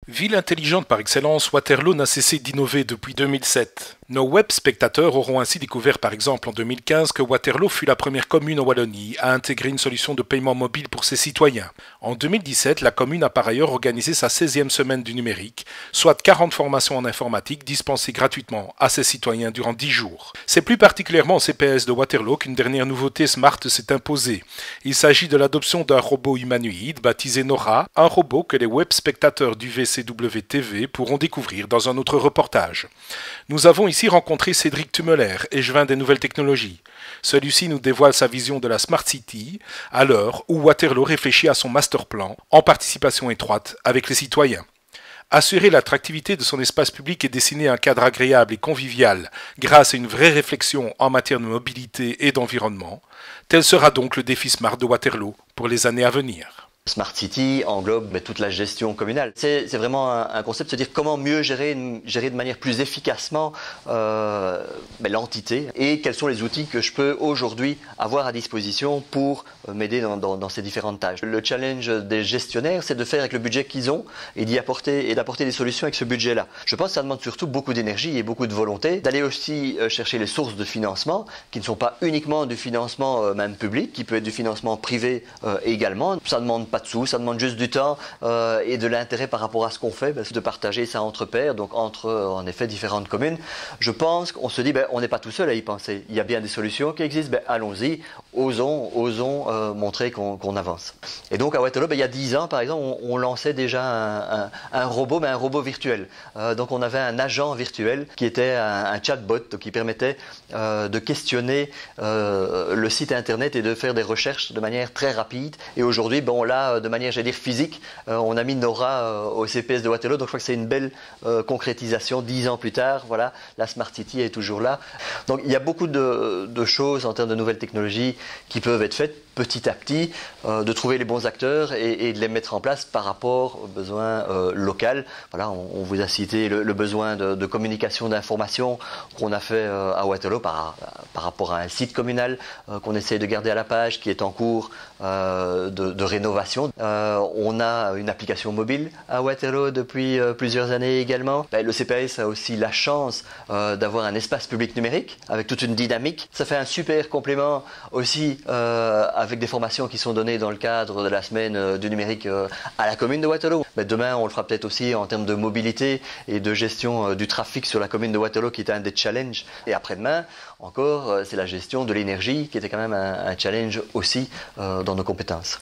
Ville intelligente par excellence, Waterloo n'a cessé d'innover depuis 2007. Nos web spectateurs auront ainsi découvert par exemple en 2015 que Waterloo fut la première commune en Wallonie à intégrer une solution de paiement mobile pour ses citoyens. En 2017, la commune a par ailleurs organisé sa 16e semaine du numérique, soit 40 formations en informatique dispensées gratuitement à ses citoyens durant 10 jours. C'est plus particulièrement au CPS de Waterloo qu'une dernière nouveauté Smart s'est imposée. Il s'agit de l'adoption d'un robot humanoïde baptisé Nora, un robot que les web spectateurs du VCW-TV pourront découvrir dans un autre reportage. Nous avons ici rencontré Cédric Tumeler, échevin des nouvelles technologies. Celui-ci nous dévoile sa vision de la Smart City à l'heure où Waterloo réfléchit à son master plan en participation étroite avec les citoyens. Assurer l'attractivité de son espace public et dessiner un cadre agréable et convivial grâce à une vraie réflexion en matière de mobilité et d'environnement, tel sera donc le défi Smart de Waterloo pour les années à venir. Smart City englobe toute la gestion communale. C'est vraiment un concept de se dire comment mieux gérer de manière plus efficacement l'entité et quels sont les outils que je peux aujourd'hui avoir à disposition pour m'aider dans ces différentes tâches. Le challenge des gestionnaires, c'est de faire avec le budget qu'ils ont et d'apporter des solutions avec ce budget-là. Je pense que ça demande surtout beaucoup d'énergie et beaucoup de volonté, d'aller aussi chercher les sources de financement qui ne sont pas uniquement du financement même public, qui peut être du financement privé également. Ça demande pas de sous, ça demande juste du temps et de l'intérêt par rapport à ce qu'on fait, de partager ça entre pairs, donc entre en effet différentes communes. Je pense qu'on se dit, on n'est pas tout seul à y penser. Il y a bien des solutions qui existent, allons-y, osons montrer qu'on avance. Et donc à Waterloo, il y a 10 ans par exemple, on lançait déjà un robot virtuel. Donc on avait un agent virtuel qui était un chatbot qui permettait de questionner le site internet et de faire des recherches de manière très rapide. Et aujourd'hui, là, de manière, j'allais dire, physique, on a mis Nora au CPS de Waterloo, donc je crois que c'est une belle concrétisation. 10 ans plus tard, voilà, la Smart City est toujours là. Donc il y a beaucoup de choses en termes de nouvelles technologies qui peuvent être faites petit à petit, de trouver les bons acteurs et de les mettre en place par rapport aux besoins locaux. Voilà, on vous a cité le besoin de communication, d'information qu'on a fait à Waterloo par rapport à un site communal qu'on essaie de garder à la page, qui est en cours de rénovation. On a une application mobile à Waterloo depuis plusieurs années également. Le CPS a aussi la chance d'avoir un espace public numérique avec toute une dynamique. Ça fait un super complément aussi avec des formations qui sont données dans le cadre de la semaine du numérique à la commune de Waterloo. Mais demain, on le fera peut-être aussi en termes de mobilité et de gestion du trafic sur la commune de Waterloo, qui est un des challenges. Et après-demain, encore, c'est la gestion de l'énergie qui était quand même un challenge aussi dans nos compétences.